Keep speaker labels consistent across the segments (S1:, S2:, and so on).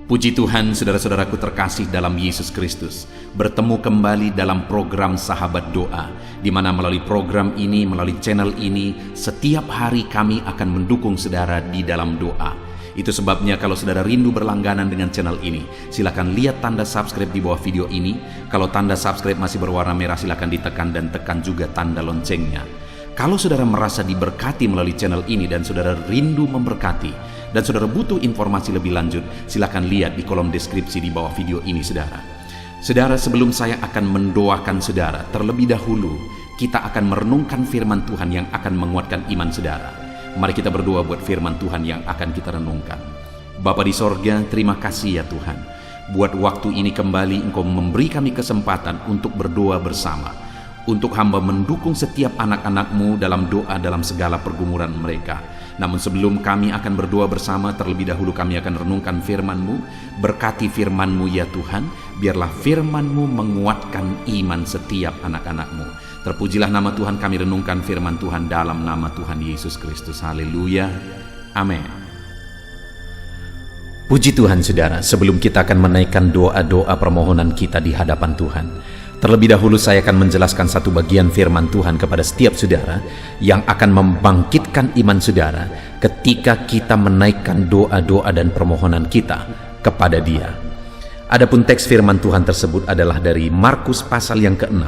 S1: Puji Tuhan, saudara-saudaraku terkasih dalam Yesus Kristus, bertemu kembali dalam program Sahabat Doa, di mana melalui program ini, melalui channel ini, setiap hari kami akan mendukung saudara di dalam doa. Itu sebabnya kalau saudara rindu berlangganan dengan channel ini, silakan lihat tanda subscribe di bawah video ini. Kalau tanda subscribe masih berwarna merah, silakan ditekan dan tekan juga tanda loncengnya. Kalau saudara merasa diberkati melalui channel ini dan saudara rindu memberkati, dan saudara butuh informasi lebih lanjut, silakan lihat di kolom deskripsi di bawah video ini, saudara. Saudara, sebelum saya akan mendoakan saudara, terlebih dahulu kita akan merenungkan firman Tuhan yang akan menguatkan iman saudara. Mari kita berdoa buat firman Tuhan yang akan kita renungkan. Bapa di sorga, terima kasih ya Tuhan. Buat waktu ini kembali Engkau memberi kami kesempatan untuk berdoa bersama. Untuk hamba mendukung setiap anak-anak-Mu dalam doa dalam segala pergumulan mereka. Namun sebelum kami akan berdoa bersama, terlebih dahulu kami akan renungkan firman-Mu. Berkati firman-Mu ya Tuhan, biarlah firman-Mu menguatkan iman setiap anak-anak-Mu. Terpujilah nama Tuhan, kami renungkan firman Tuhan dalam nama Tuhan Yesus Kristus. Haleluya, amin. Puji Tuhan saudara, sebelum kita akan menaikkan doa-doa permohonan kita di hadapan Tuhan, terlebih dahulu saya akan menjelaskan satu bagian firman Tuhan kepada setiap saudara yang akan membangkitkan iman saudara ketika kita menaikkan doa-doa dan permohonan kita kepada Dia. Adapun teks firman Tuhan tersebut adalah dari Markus pasal yang ke-6,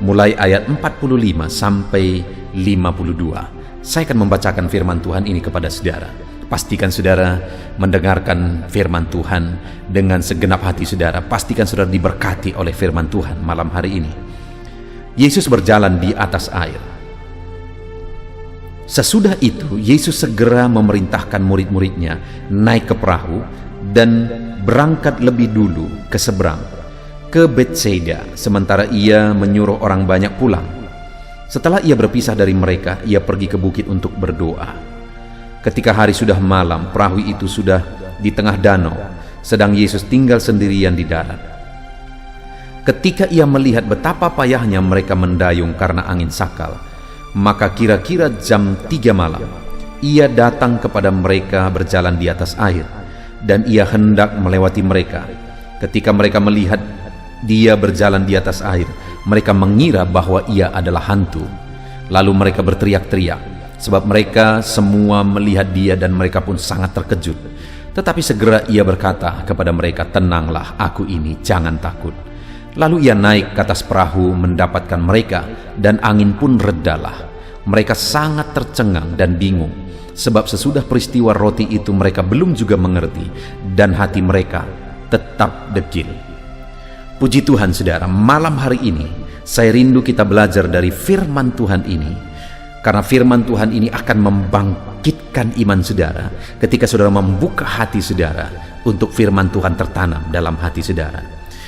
S1: mulai ayat 45 sampai 52. Saya akan membacakan firman Tuhan ini kepada saudara. Pastikan saudara mendengarkan firman Tuhan dengan segenap hati saudara. Pastikan saudara diberkati oleh firman Tuhan malam hari ini. Yesus berjalan di atas air. Sesudah itu, Yesus segera memerintahkan murid-muridnya naik ke perahu dan berangkat lebih dulu ke seberang, ke Betsaida, sementara ia menyuruh orang banyak pulang. Setelah ia berpisah dari mereka, ia pergi ke bukit untuk berdoa. Ketika hari sudah malam, perahu itu sudah di tengah danau, sedang Yesus tinggal sendirian di darat. Ketika ia melihat betapa payahnya mereka mendayung karena angin sakal, maka kira-kira jam 3 malam, ia datang kepada mereka berjalan di atas air, dan ia hendak melewati mereka. Ketika mereka melihat dia berjalan di atas air, mereka mengira bahwa ia adalah hantu. Lalu mereka berteriak-teriak, sebab mereka semua melihat dia dan mereka pun sangat terkejut. Tetapi segera ia berkata kepada mereka, "Tenanglah, aku ini, jangan takut." Lalu ia naik ke atas perahu mendapatkan mereka, dan angin pun redalah. Mereka sangat tercengang dan bingung, sebab sesudah peristiwa roti itu mereka belum juga mengerti, dan hati mereka tetap degil. Puji Tuhan saudara, malam hari ini saya rindu kita belajar dari firman Tuhan ini. Karena firman Tuhan ini akan membangkitkan iman saudara ketika saudara membuka hati saudara untuk firman Tuhan tertanam dalam hati saudara.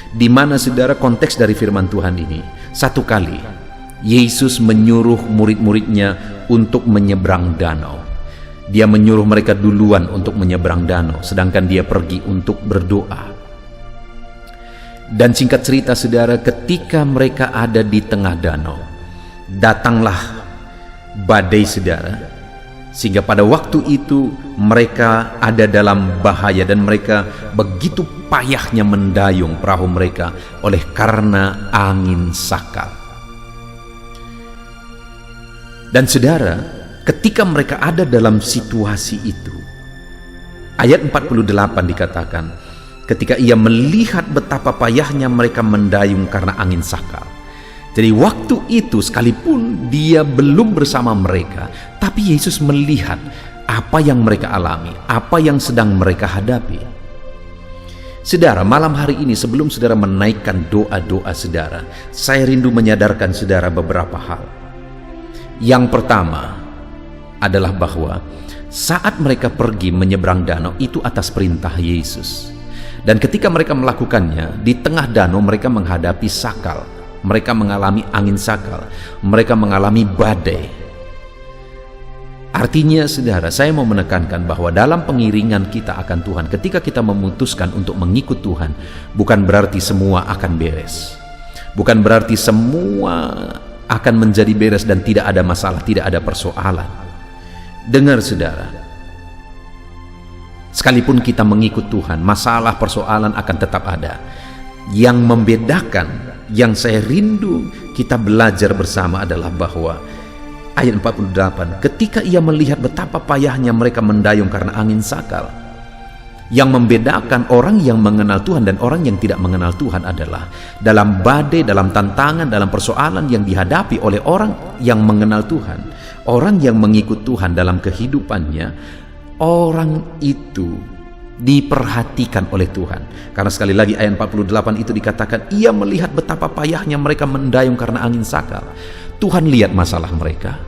S1: Di mana saudara konteks dari firman Tuhan ini? Satu kali Yesus menyuruh murid-muridnya untuk menyeberang danau. Dia menyuruh mereka duluan untuk menyeberang danau, sedangkan dia pergi untuk berdoa. Dan singkat cerita saudara, ketika mereka ada di tengah danau, datanglah badai saudara, sehingga pada waktu itu mereka ada dalam bahaya dan mereka begitu payahnya mendayung perahu mereka oleh karena angin sakal. Dan saudara, ketika mereka ada dalam situasi itu, ayat 48 dikatakan, ketika ia melihat betapa payahnya mereka mendayung karena angin sakal. Jadi waktu itu sekalipun dia belum bersama mereka, tapi Yesus melihat apa yang mereka alami, apa yang sedang mereka hadapi. Saudara, malam hari ini sebelum saudara menaikkan doa-doa saudara, saya rindu menyadarkan saudara beberapa hal. Yang pertama adalah bahwa saat mereka pergi menyeberang danau itu atas perintah Yesus. Dan ketika mereka melakukannya, di tengah danau mereka menghadapi sakal. Mereka mengalami angin sakal, mereka mengalami badai. Artinya saudara, saya mau menekankan bahwa dalam pengiringan kita akan Tuhan, ketika kita memutuskan untuk mengikut Tuhan, bukan berarti semua akan beres. Bukan berarti semua akan menjadi beres dan tidak ada masalah, tidak ada persoalan. Dengar saudara, Sekalipun kita mengikut Tuhan, masalah persoalan akan tetap ada. Yang membedakan, yang saya rindu kita belajar bersama adalah bahwa ayat 48, ketika ia melihat betapa payahnya mereka mendayung karena angin sakal. Yang membedakan orang yang mengenal Tuhan dan orang yang tidak mengenal Tuhan adalah dalam badai, dalam tantangan, dalam persoalan yang dihadapi oleh orang yang mengenal Tuhan, orang yang mengikut Tuhan dalam kehidupannya, orang itu diperhatikan oleh Tuhan. Karena sekali lagi ayat 48 itu dikatakan, ia melihat betapa payahnya mereka mendayung karena angin sakal. Tuhan lihat masalah mereka,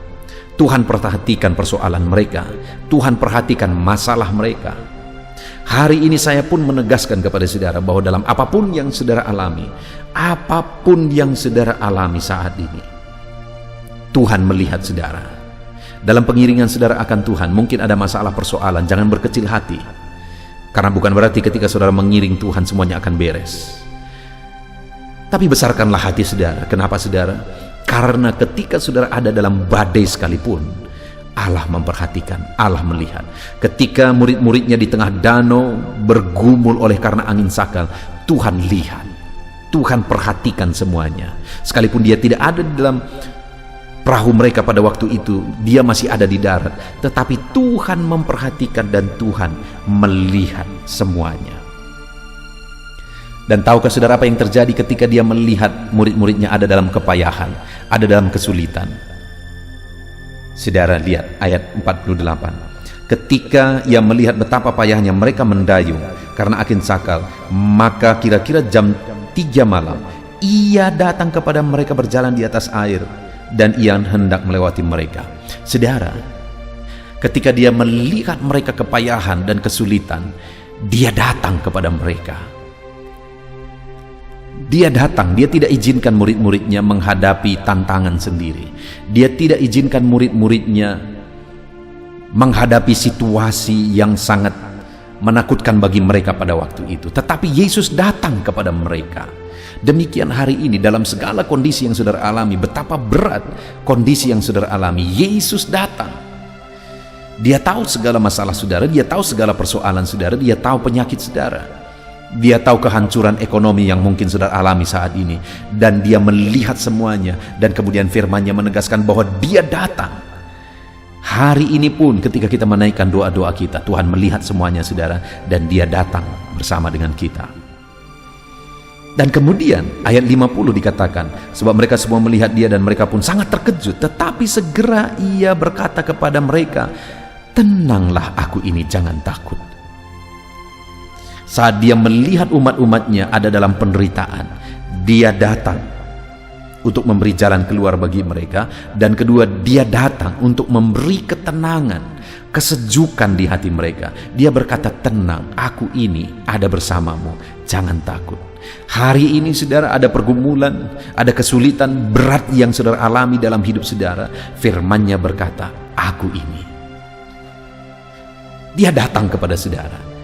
S1: Tuhan perhatikan persoalan mereka, Tuhan perhatikan masalah mereka. Hari ini saya pun menegaskan kepada saudara bahwa dalam apapun yang saudara alami, apapun yang saudara alami saat ini, Tuhan melihat saudara. Dalam pengiringan saudara akan Tuhan, mungkin ada masalah persoalan, jangan berkecil hati. Karena bukan berarti ketika saudara mengiring Tuhan semuanya akan beres. Tapi besarkanlah hati saudara. Kenapa saudara? Karena ketika saudara ada dalam badai sekalipun, Allah memperhatikan, Allah melihat. Ketika murid-muridnya di tengah danau bergumul oleh karena angin sakal, Tuhan lihat, Tuhan perhatikan semuanya. Sekalipun dia tidak ada di dalam perahu mereka pada waktu itu, dia masih ada di darat, tetapi Tuhan memperhatikan dan Tuhan melihat semuanya. Dan tahukah saudara apa yang terjadi ketika dia melihat murid-muridnya ada dalam kepayahan, ada dalam kesulitan? Saudara lihat ayat 48. Ketika ia melihat betapa payahnya mereka mendayung karena angin sakal, maka kira-kira jam 3 malam ia datang kepada mereka berjalan di atas air, dan ia hendak melewati mereka. Saudara, ketika dia melihat mereka kepayahan dan kesulitan, dia datang kepada mereka. Dia datang, dia tidak izinkan murid-muridnya menghadapi tantangan sendiri. Dia tidak izinkan murid-muridnya menghadapi situasi yang sangat menakutkan bagi mereka pada waktu itu. Tetapi Yesus datang kepada mereka. Demikian hari ini dalam segala kondisi yang saudara alami, betapa berat kondisi yang saudara alami, Yesus datang. Dia tahu segala masalah saudara, dia tahu segala persoalan saudara, dia tahu penyakit saudara. Dia tahu kehancuran ekonomi yang mungkin saudara alami saat ini, dan dia melihat semuanya, dan kemudian firman-Nya menegaskan bahwa dia datang. Hari ini pun ketika kita menaikkan doa-doa kita, Tuhan melihat semuanya saudara, dan dia datang bersama dengan kita. Dan kemudian ayat 50 dikatakan, sebab mereka semua melihat dia dan mereka pun sangat terkejut, tetapi segera ia berkata kepada mereka, tenanglah aku ini, jangan takut. Saat dia melihat umat-umatnya ada dalam penderitaan, dia datang untuk memberi jalan keluar bagi mereka. Dan kedua, dia datang untuk memberi ketenangan, kesejukan di hati mereka. Dia berkata, tenang, aku ini ada bersamamu, jangan takut. Hari ini saudara ada pergumulan, ada kesulitan berat yang saudara alami dalam hidup saudara. Firman-Nya berkata, aku ini. Dia datang kepada saudara.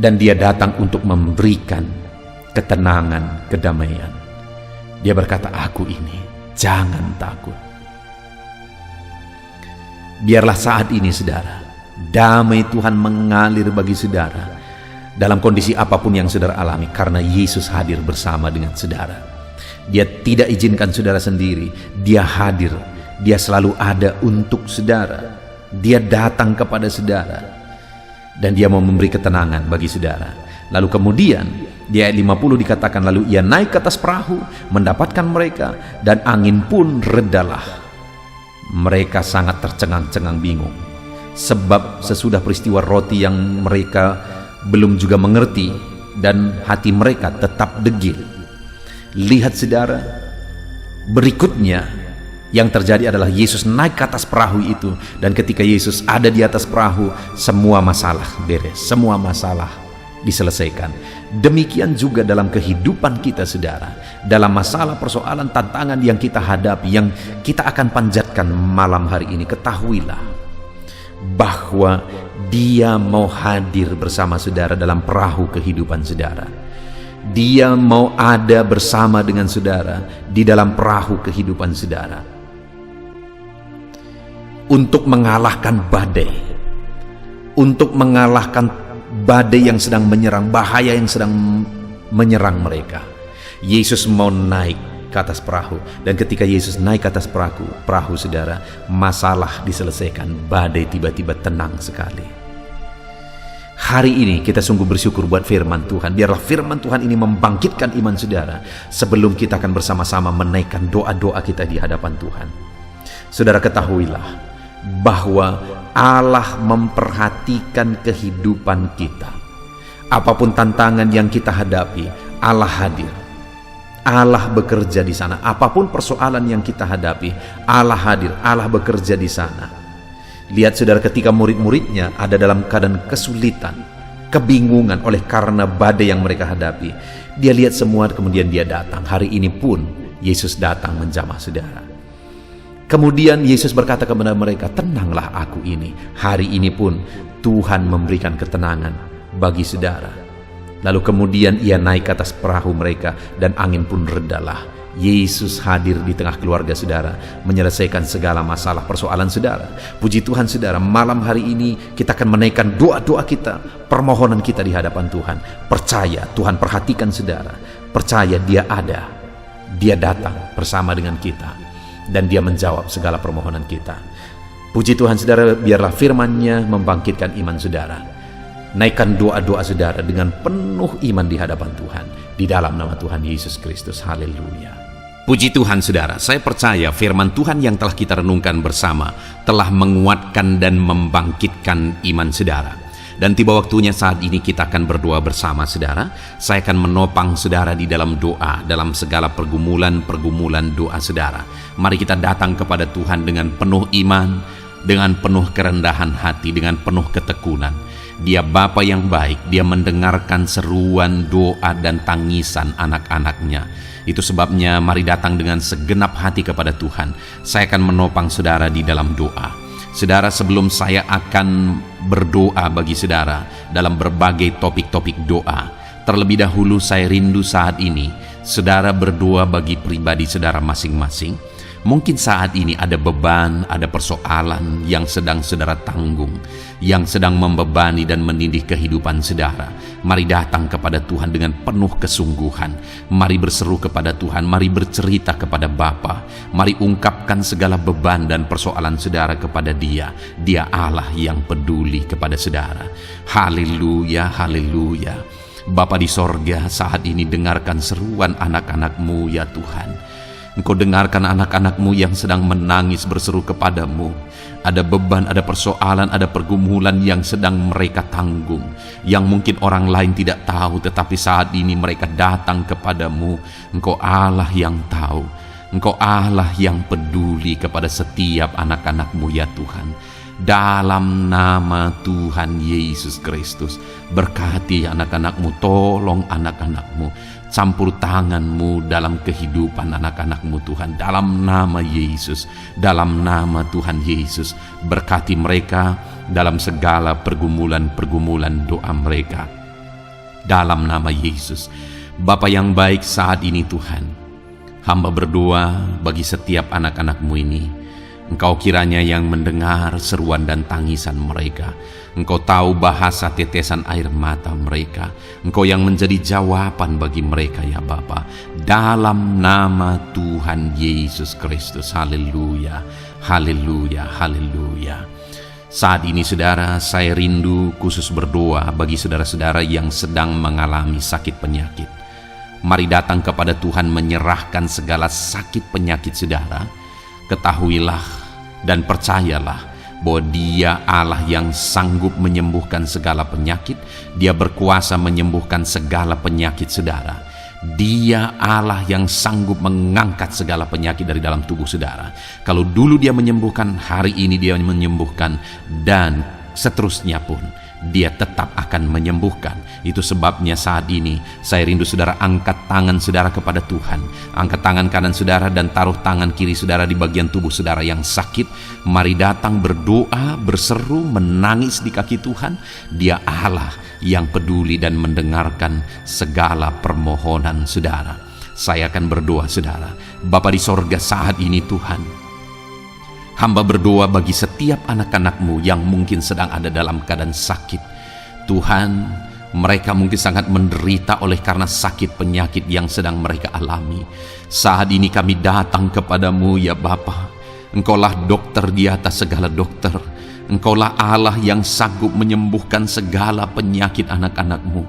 S1: Dan dia datang untuk memberikan ketenangan, kedamaian. Dia berkata, aku ini, jangan takut. Biarlah saat ini saudara, damai Tuhan mengalir bagi saudara dalam kondisi apapun yang saudara alami, karena Yesus hadir bersama dengan saudara. Dia tidak izinkan saudara sendiri, dia hadir, dia selalu ada untuk saudara. Dia datang kepada saudara, dan dia mau memberi ketenangan bagi saudara. Lalu kemudian di ayat 50 dikatakan, lalu ia naik ke atas perahu mendapatkan mereka, dan angin pun redalah. Mereka sangat tercengang-cengang bingung, sebab sesudah peristiwa roti yang mereka belum juga mengerti, dan hati mereka tetap degil. Lihat saudara, berikutnya yang terjadi adalah Yesus naik ke atas perahu itu, dan ketika Yesus ada di atas perahu, semua masalah beres, semua masalah diselesaikan. Demikian juga dalam kehidupan kita saudara, dalam masalah persoalan tantangan yang kita hadapi, yang kita akan panjatkan malam hari ini, ketahuilah bahwa Dia mau hadir bersama saudara dalam perahu kehidupan saudara. Dia mau ada bersama dengan saudara di dalam perahu kehidupan saudara, untuk mengalahkan badai, untuk mengalahkan badai yang sedang menyerang, bahaya yang sedang menyerang mereka. Yesus mau naik ke atas perahu, dan ketika Yesus naik ke atas perahu saudara, masalah diselesaikan, badai tiba-tiba tenang sekali. Hari ini kita sungguh bersyukur buat firman Tuhan. Biarlah firman Tuhan ini membangkitkan iman saudara sebelum kita akan bersama-sama menaikkan doa-doa kita di hadapan Tuhan. Saudara, ketahuilah bahwa Allah memperhatikan kehidupan kita. Apapun tantangan yang kita hadapi, Allah hadir. Allah bekerja di sana. Apapun persoalan yang kita hadapi, Allah hadir. Allah bekerja di sana. Lihat saudara, ketika murid-muridnya ada dalam keadaan kesulitan, kebingungan oleh karena badai yang mereka hadapi, dia lihat semua, kemudian dia datang. Hari ini pun Yesus datang menjamah saudara. Kemudian Yesus berkata kepada mereka, tenanglah aku ini. Hari ini pun Tuhan memberikan ketenangan bagi saudara. Lalu kemudian ia naik ke atas perahu mereka dan angin pun redalah. Yesus hadir di tengah keluarga saudara, menyelesaikan segala masalah persoalan saudara. Puji Tuhan saudara, malam hari ini kita akan menaikkan doa-doa kita, permohonan kita di hadapan Tuhan. Percaya Tuhan perhatikan saudara, percaya Dia ada, Dia datang bersama dengan kita, dan Dia menjawab segala permohonan kita. Puji Tuhan saudara, biarlah firman-Nya membangkitkan iman saudara. Naikkan doa-doa saudara dengan penuh iman di hadapan Tuhan, di dalam nama Tuhan Yesus Kristus. Haleluya. Puji Tuhan saudara, saya percaya firman Tuhan yang telah kita renungkan bersama telah menguatkan dan membangkitkan iman saudara. Dan tiba waktunya saat ini kita akan berdoa bersama saudara. Saya akan menopang saudara di dalam doa, dalam segala pergumulan doa saudara. Mari kita datang kepada Tuhan dengan penuh iman, dengan penuh kerendahan hati, dengan penuh ketekunan. Dia Bapa yang baik, Dia mendengarkan seruan doa dan tangisan anak-anaknya. Itu sebabnya mari datang dengan segenap hati kepada Tuhan. Saya akan menopang saudara di dalam doa. Saudara, sebelum saya akan berdoa bagi saudara dalam berbagai topik-topik doa, terlebih dahulu saya rindu saat ini saudara berdoa bagi pribadi saudara masing-masing. Mungkin saat ini ada beban, ada persoalan yang sedang saudara tanggung, yang sedang membebani dan menindih kehidupan saudara. Mari datang kepada Tuhan dengan penuh kesungguhan. Mari berseru kepada Tuhan, mari bercerita kepada Bapa. Mari ungkapkan segala beban dan persoalan saudara kepada Dia. Dia Allah yang peduli kepada saudara. Haleluya, haleluya. Bapa di sorga, saat ini dengarkan seruan anak-anak-Mu ya Tuhan. Engkau dengarkan anak-anak-Mu yang sedang menangis berseru kepadamu. Ada beban, ada persoalan, ada pergumulan yang sedang mereka tanggung, yang mungkin orang lain tidak tahu, tetapi saat ini mereka datang kepadamu. Engkau Allah yang tahu, Engkau Allah yang peduli kepada setiap anak-anak-Mu ya Tuhan. Dalam nama Tuhan Yesus Kristus, berkati anak-anak-Mu, tolong anak-anak-Mu, campur tangan-Mu dalam kehidupan anak-anak-Mu Tuhan. Dalam nama Yesus, dalam nama Tuhan Yesus, berkati mereka dalam segala pergumulan-pergumulan doa mereka. Dalam nama Yesus. Bapa yang baik, saat ini Tuhan, hamba berdoa bagi setiap anak-anak-Mu ini. Engkau kiranya yang mendengar seruan dan tangisan mereka. Engkau tahu bahasa tetesan air mata mereka. Engkau yang menjadi jawaban bagi mereka ya Bapa. Dalam nama Tuhan Yesus Kristus. Haleluya, haleluya, haleluya. Saat ini saudara, saya rindu khusus berdoa bagi saudara-saudara yang sedang mengalami sakit penyakit. Mari datang kepada Tuhan menyerahkan segala sakit penyakit saudara. Ketahuilah dan percayalah bahwa Dia Allah yang sanggup menyembuhkan segala penyakit. Dia berkuasa menyembuhkan segala penyakit saudara. Dia Allah yang sanggup mengangkat segala penyakit dari dalam tubuh saudara. Kalau dulu Dia menyembuhkan, hari ini Dia menyembuhkan, dan seterusnya pun Dia tetap akan menyembuhkan. Itu sebabnya saat ini saya rindu saudara angkat tangan saudara kepada Tuhan. Angkat tangan kanan saudara dan taruh tangan kiri saudara di bagian tubuh saudara yang sakit. Mari datang berdoa, berseru, menangis di kaki Tuhan. Dia Allah yang peduli dan mendengarkan segala permohonan saudara. Saya akan berdoa saudara. Bapa di sorga, saat ini Tuhan, hamba berdoa bagi setiap anak-anak-Mu yang mungkin sedang ada dalam keadaan sakit. Tuhan, mereka mungkin sangat menderita oleh karena sakit penyakit yang sedang mereka alami. Saat ini kami datang kepadamu ya Bapa. Engkaulah dokter di atas segala dokter. Engkaulah Allah yang sanggup menyembuhkan segala penyakit anak-anak-mu.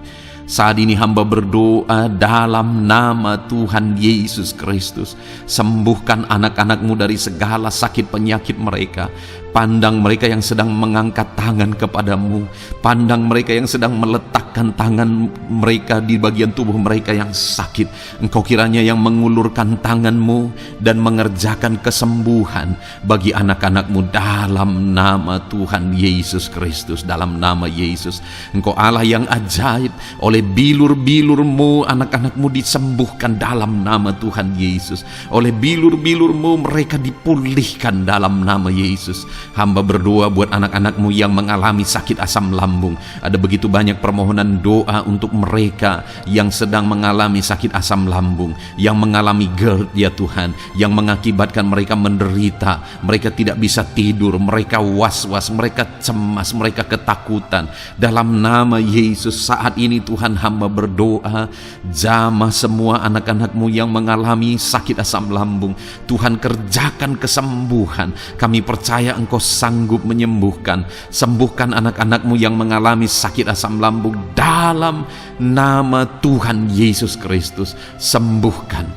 S1: Saat ini hamba berdoa dalam nama Tuhan Yesus Kristus. Sembuhkan anak-anak-mu dari segala sakit penyakit mereka. Pandang mereka yang sedang mengangkat tangan kepadamu. Pandang mereka yang sedang meletakkan tangan mereka di bagian tubuh mereka yang sakit. Engkau kiranya yang mengulurkan tanganmu dan mengerjakan kesembuhan bagi anak-anakmu dalam nama Tuhan Yesus Kristus. Dalam nama Yesus, Engkau Allah yang ajaib. Oleh bilur-bilurmu anak-anakmu disembuhkan dalam nama Tuhan Yesus. Oleh bilur-bilurmu mereka dipulihkan dalam nama Yesus. Hamba berdoa buat anak-anakmu yang mengalami sakit asam lambung. Ada begitu banyak permohonan doa untuk mereka yang sedang mengalami sakit asam lambung, yang mengalami GERD ya Tuhan, yang mengakibatkan mereka menderita, mereka tidak bisa tidur, mereka was-was, mereka cemas, mereka ketakutan. Dalam nama Yesus saat ini Tuhan, hamba berdoa, jamah semua anak-anakmu yang mengalami sakit asam lambung. Tuhan, kerjakan kesembuhan. Kami percaya Engkau sanggup menyembuhkan. Sembuhkan anak-anakmu yang mengalami sakit asam lambung dalam nama Tuhan Yesus Kristus. Sembuhkan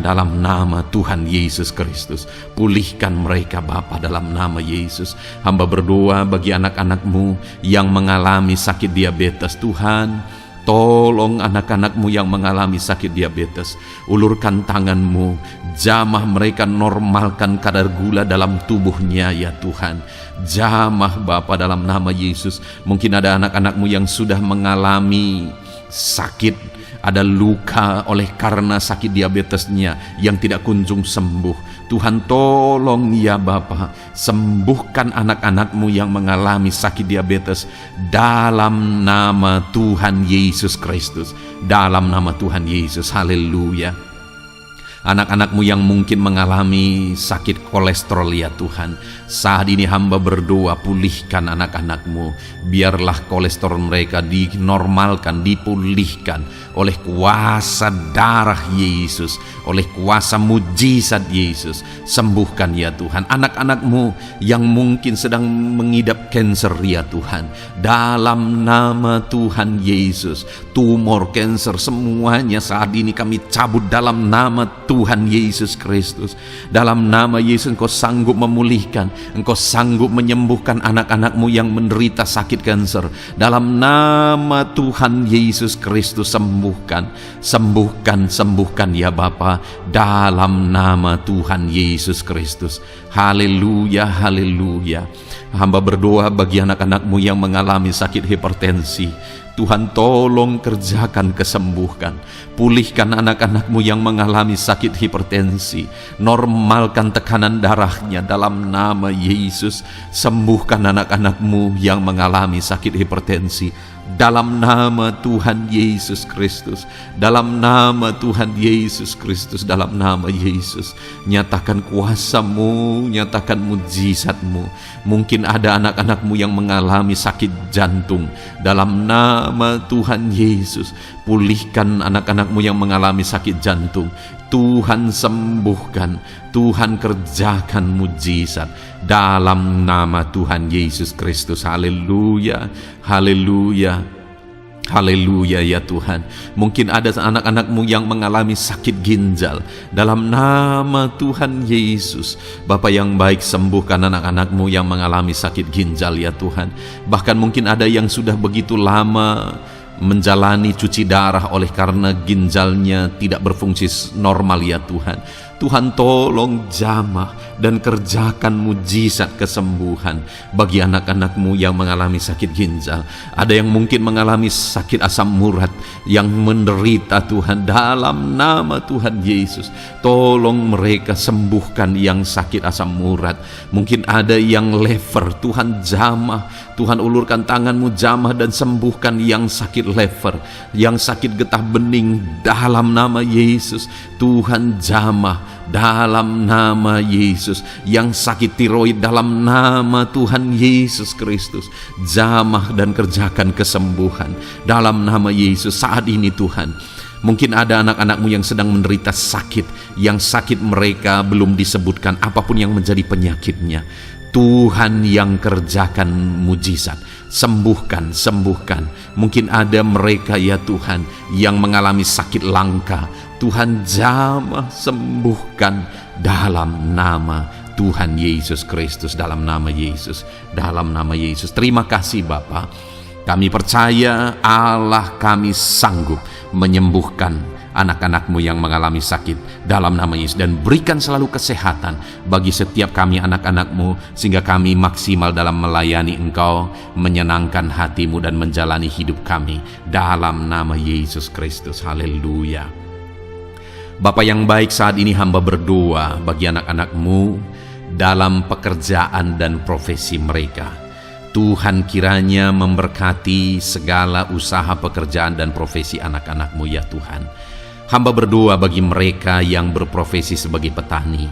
S1: dalam nama Tuhan Yesus Kristus. Pulihkan mereka Bapa dalam nama Yesus. Hamba berdoa bagi anak-anakmu yang mengalami sakit diabetes. Tuhan, tolong anak-anakmu yang mengalami sakit diabetes. Ulurkan tanganmu, jamah mereka, normalkan kadar gula dalam tubuhnya ya Tuhan. Jamah Bapa dalam nama Yesus. Mungkin ada anak-anakmu yang sudah mengalami sakit, ada luka oleh karena sakit diabetesnya yang tidak kunjung sembuh. Tuhan, tolong ya Bapa, sembuhkan anak-anakmu yang mengalami sakit diabetes dalam nama Tuhan Yesus Kristus. Dalam nama Tuhan Yesus, haleluya. Anak-anakmu yang mungkin mengalami sakit kolesterol ya Tuhan, saat ini hamba berdoa, pulihkan anak-anakmu. Biarlah kolesterol mereka dinormalkan, dipulihkan oleh kuasa darah Yesus, oleh kuasa mujizat Yesus. Sembuhkan ya Tuhan anak-anakmu yang mungkin sedang mengidap kanker ya Tuhan. Dalam nama Tuhan Yesus, tumor, kanker, semuanya saat ini kami cabut dalam nama Tuhan Yesus Kristus. Dalam nama Yesus, Engkau sanggup memulihkan, Engkau sanggup menyembuhkan anak-anakmu yang menderita sakit kanker. Dalam nama Tuhan Yesus Kristus, sembuhkan ya Bapa, dalam nama Tuhan Yesus Kristus. Haleluya, haleluya. Hamba berdoa bagi anak-anakmu yang mengalami sakit hipertensi. Tuhan, tolong kerjakan kesembuhan. Pulihkan anak-anakmu yang mengalami sakit hipertensi. Normalkan tekanan darahnya dalam nama Yesus. Sembuhkan anak-anakmu yang mengalami sakit hipertensi. Dalam nama Tuhan Yesus Kristus. Dalam nama Tuhan Yesus Kristus. Dalam nama Yesus. Nyatakan kuasa-Mu, nyatakan mujizat-Mu. Mungkin ada anak-anakmu yang mengalami sakit jantung. Dalam nama Tuhan Yesus, pulihkan anak-anakmu yang mengalami sakit jantung. Tuhan sembuhkan, Tuhan kerjakan mujizat dalam nama Tuhan Yesus Kristus. Haleluya, haleluya, haleluya ya Tuhan. Mungkin ada anak-anakmu yang mengalami sakit ginjal. Dalam nama Tuhan Yesus, Bapa yang baik, sembuhkan anak-anakmu yang mengalami sakit ginjal ya Tuhan. Bahkan mungkin ada yang sudah begitu lama menjalani cuci darah oleh karena ginjalnya tidak berfungsi normal ya Tuhan. Tuhan, tolong jamah dan kerjakan mujizat kesembuhan bagi anak-anakmu yang mengalami sakit ginjal. Ada yang mungkin mengalami sakit asam urat yang menderita Tuhan. Dalam nama Tuhan Yesus, tolong mereka sembuhkan yang sakit asam urat. Mungkin ada yang lever, Tuhan jamah. Tuhan, ulurkan tanganmu, jamah dan sembuhkan yang sakit lever, yang sakit getah bening dalam nama Yesus. Tuhan jamah dalam nama Yesus. Yang sakit tiroid dalam nama Tuhan Yesus Kristus, jamah dan kerjakan kesembuhan dalam nama Yesus saat ini Tuhan. Mungkin ada anak-anakmu yang sedang menderita sakit, yang sakit mereka belum disebutkan apapun yang menjadi penyakitnya. Tuhan yang kerjakan mujizat, sembuhkan. Mungkin ada mereka ya Tuhan yang mengalami sakit langka, Tuhan jamah sembuhkan dalam nama Tuhan Yesus Kristus, dalam nama Yesus, dalam nama Yesus. Terima kasih Bapa. Kami percaya Allah kami sanggup menyembuhkan anak-anakmu yang mengalami sakit dalam nama Yesus, dan berikan selalu kesehatan bagi setiap kami anak-anakmu, sehingga kami maksimal dalam melayani Engkau, menyenangkan hatimu dan menjalani hidup kami dalam nama Yesus Kristus. Haleluya. Bapa yang baik, saat ini hamba berdoa bagi anak-anakmu dalam pekerjaan dan profesi mereka. Tuhan kiranya memberkati segala usaha pekerjaan dan profesi anak-anakmu ya Tuhan. Hamba berdoa bagi mereka yang berprofesi sebagai petani.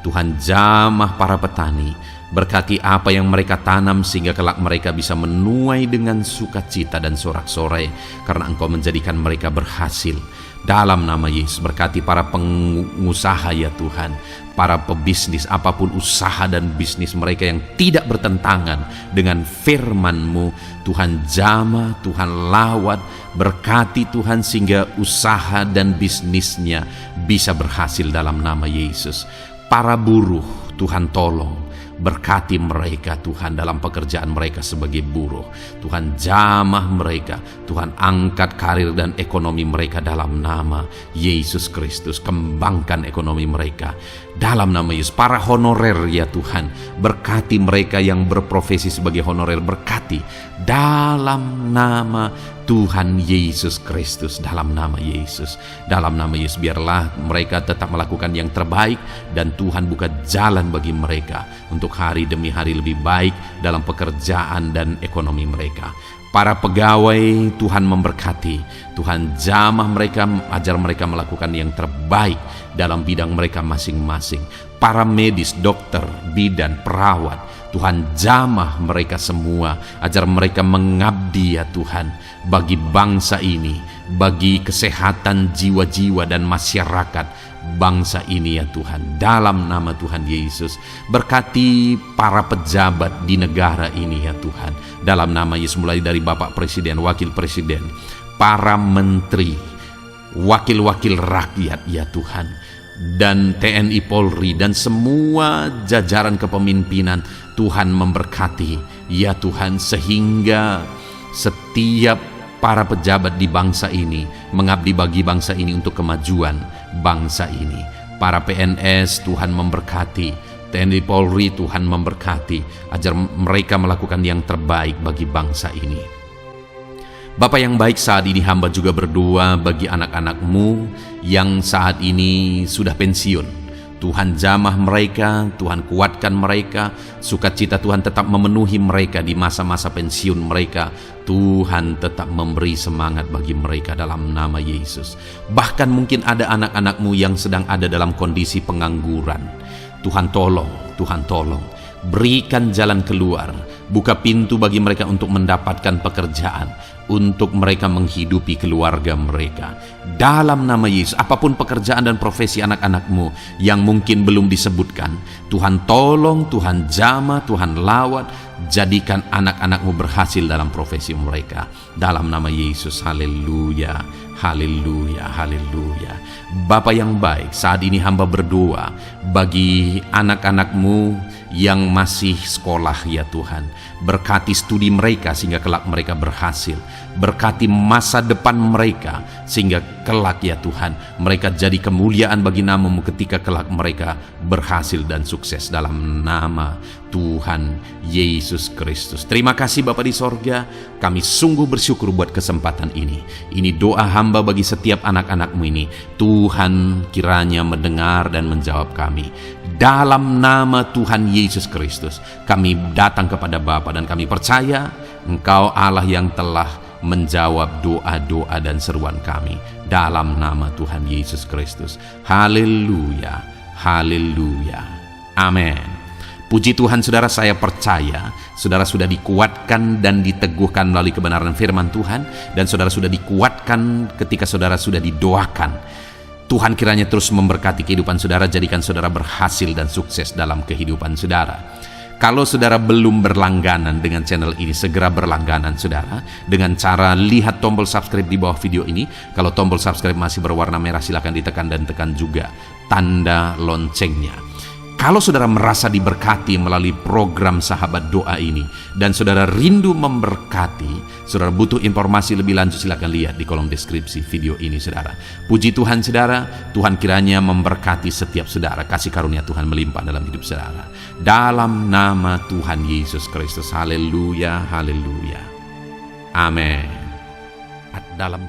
S1: Tuhan jamah para petani, berkati apa yang mereka tanam sehingga kelak mereka bisa menuai dengan sukacita dan sorak-sorai karena Engkau menjadikan mereka berhasil. Dalam nama Yesus, berkati para pengusaha ya Tuhan, para pebisnis, apapun usaha dan bisnis mereka yang tidak bertentangan dengan firman-Mu. Tuhan jamah, Tuhan lawat, berkati Tuhan sehingga usaha dan bisnisnya bisa berhasil dalam nama Yesus. Para buruh, Tuhan tolong, berkati mereka Tuhan dalam pekerjaan mereka sebagai buruh. Tuhan jamah mereka, Tuhan angkat karir dan ekonomi mereka dalam nama Yesus Kristus. Kembangkan ekonomi mereka dalam nama Yesus. Para honorer ya Tuhan, berkati mereka yang berprofesi sebagai honorer, berkati dalam nama Tuhan Yesus Kristus, dalam nama Yesus, dalam nama Yesus. Biarlah mereka tetap melakukan yang terbaik, dan Tuhan buka jalan bagi mereka untuk hari demi hari lebih baik dalam pekerjaan dan ekonomi mereka. Para pegawai Tuhan memberkati, Tuhan jamah mereka, ajar mereka melakukan yang terbaik dalam bidang mereka masing-masing. Para medis, dokter, bidan, perawat, Tuhan jamah mereka semua, ajar mereka mengabdi ya Tuhan bagi bangsa ini, bagi kesehatan jiwa-jiwa dan masyarakat bangsa ini ya Tuhan, dalam nama Tuhan Yesus. Berkati para pejabat di negara ini ya Tuhan, dalam nama Yesus, mulai dari Bapak Presiden, Wakil Presiden, para menteri, wakil-wakil rakyat ya Tuhan, dan TNI Polri dan semua jajaran kepemimpinan. Tuhan memberkati ya Tuhan, sehingga setiap para pejabat di bangsa ini mengabdi bagi bangsa ini untuk kemajuan bangsa ini. Para PNS Tuhan memberkati, TNI Polri Tuhan memberkati, ajar mereka melakukan yang terbaik bagi bangsa ini. Bapa yang baik, saat ini hamba juga berdoa bagi anak-anakmu yang saat ini sudah pensiun. Tuhan jamah mereka, Tuhan kuatkan mereka, sukacita Tuhan tetap memenuhi mereka di masa-masa pensiun mereka. Tuhan tetap memberi semangat bagi mereka dalam nama Yesus. Bahkan mungkin ada anak-anakmu yang sedang ada dalam kondisi pengangguran. Tuhan tolong, Tuhan tolong, berikan jalan keluar, buka pintu bagi mereka untuk mendapatkan pekerjaan, untuk mereka menghidupi keluarga mereka. Dalam nama Yesus, apapun pekerjaan dan profesi anak-anakmu yang mungkin belum disebutkan, Tuhan tolong, Tuhan jamah, Tuhan lawat, jadikan anak-anakmu berhasil dalam profesi mereka. Dalam nama Yesus, haleluya, haleluya, haleluya. Bapa yang baik, saat ini hamba berdoa bagi anak-anakmu yang masih sekolah ya Tuhan. Berkati studi mereka sehingga kelak mereka berhasil. Berkati masa depan mereka sehingga kelak ya Tuhan mereka jadi kemuliaan bagi nama-Mu ketika kelak mereka berhasil dan sukses dalam nama Tuhan Yesus Kristus. Terima kasih Bapa di sorga, kami sungguh bersyukur buat kesempatan ini. Ini doa hamba bagi setiap anak-anak-Mu ini. Tuhan kiranya mendengar dan menjawab kami. Dalam nama Tuhan Yesus Kristus kami datang kepada Bapa dan kami percaya Engkau Allah yang telah menjawab doa-doa dan seruan kami dalam nama Tuhan Yesus Kristus. Haleluya, Haleluya. Amin. Puji Tuhan saudara, saya percaya saudara sudah dikuatkan dan diteguhkan melalui kebenaran firman Tuhan, dan saudara sudah dikuatkan ketika saudara sudah didoakan. Tuhan kiranya terus memberkati kehidupan saudara, jadikan saudara berhasil dan sukses dalam kehidupan saudara. Kalau saudara belum berlangganan dengan channel ini, segera berlangganan saudara dengan cara lihat tombol subscribe di bawah video ini. Kalau tombol subscribe masih berwarna merah, silakan ditekan dan tekan juga tanda loncengnya. Kalau saudara merasa diberkati melalui program Sahabat Doa ini dan saudara rindu memberkati, saudara butuh informasi lebih lanjut, silakan lihat di kolom deskripsi video ini saudara. Puji Tuhan saudara, Tuhan kiranya memberkati setiap saudara, kasih karunia Tuhan melimpah dalam hidup saudara. Dalam nama Tuhan Yesus Kristus, haleluya, haleluya. Amin. Dalam